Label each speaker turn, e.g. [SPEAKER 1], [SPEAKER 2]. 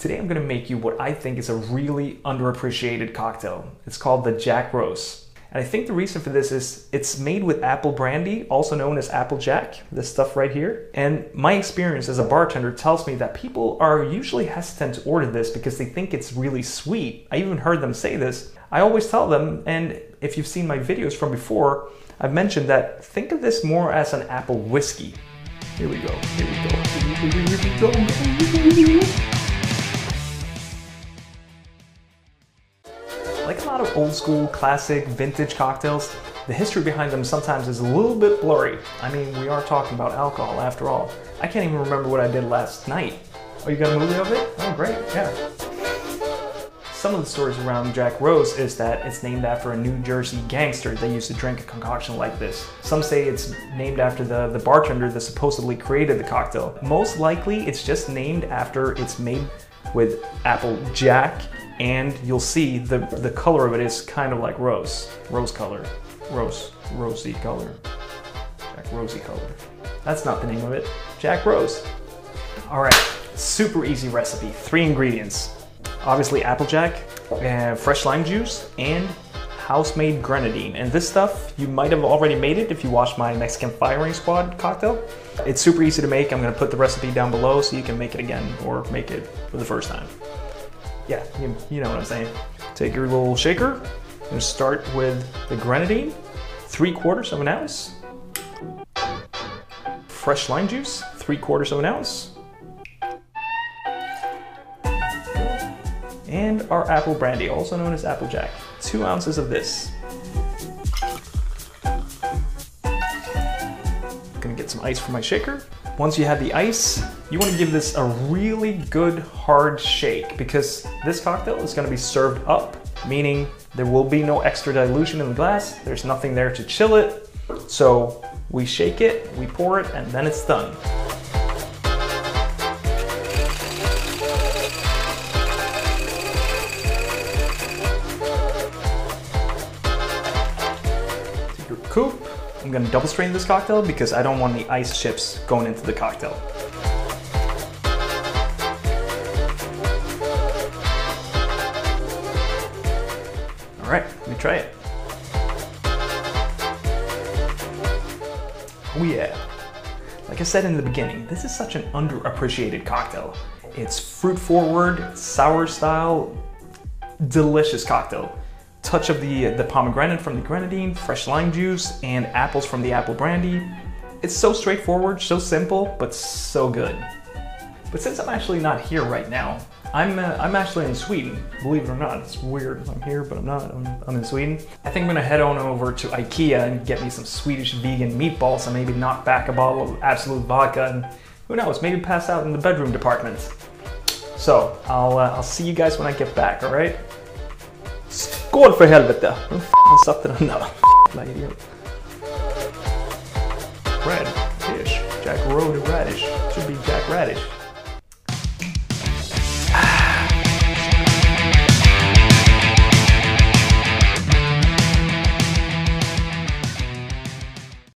[SPEAKER 1] Today I'm going to make you what I think is a really underappreciated cocktail. It's called the Jack Rose. And I think the reason for this is it's made with apple brandy, also known as apple jack, this stuff right here. And my experience as a bartender tells me that people are usually hesitant to order this because they think it's really sweet. I even heard them say this. I always tell them, and if you've seen my videos from before, I've mentioned that think of this more as an apple whiskey. Here we go, here we go, here we go. Like a lot of old school, classic, vintage cocktails, the history behind them sometimes is a little bit blurry. I mean, we are talking about alcohol after all. I can't even remember what I did last night. Oh, you got a movie of it? Oh, great, yeah. Some of the stories around Jack Rose is that it's named after a New Jersey gangster that used to drink a concoction like this. Some say it's named after the bartender that supposedly created the cocktail. Most likely, it's just named after it's made with apple jack, and you'll see the color of it is kind of like rose color, rosy color, Jack Rosy color. That's not the name of it, Jack Rose. All right, super easy recipe, 3 ingredients. Obviously applejack, fresh lime juice, and house-made grenadine. And this stuff, you might have already made it if you watched my Mexican Firing Squad cocktail. It's super easy to make. I'm gonna put the recipe down below so you can make it again or make it for the first time. Yeah, you know what I'm saying. Take your little shaker and start with the grenadine, 3/4 of an ounce. Fresh lime juice, 3/4 of an ounce. And our apple brandy, also known as applejack, 2 ounces of this. Gonna get some ice from my shaker. Once you have the ice, you want to give this a really good hard shake because this cocktail is going to be served up, meaning there will be no extra dilution in the glass. There's nothing there to chill it. So we shake it, we pour it, and then it's done. Take your coupe. I'm gonna double strain this cocktail because I don't want any ice chips going into the cocktail. All right, let me try it. Oh yeah. Like I said in the beginning, this is such an underappreciated cocktail. It's fruit forward, sour style, delicious cocktail. Touch of the pomegranate from the grenadine, fresh lime juice, and apples from the apple brandy. It's so straightforward, so simple, but so good. But since I'm actually not here right now, I'm actually in Sweden, believe it or not. It's weird, I'm here, but I'm not, I'm in Sweden. I think I'm gonna head on over to IKEA and get me some Swedish vegan meatballs and maybe knock back a bottle of Absolute vodka and who knows, maybe pass out in the bedroom department. So, I'll see you guys when I get back, all right? Skål för helvete! Vem fan satte den där? Idiot. Radish. Jack Rodish. Should be Jack Radish.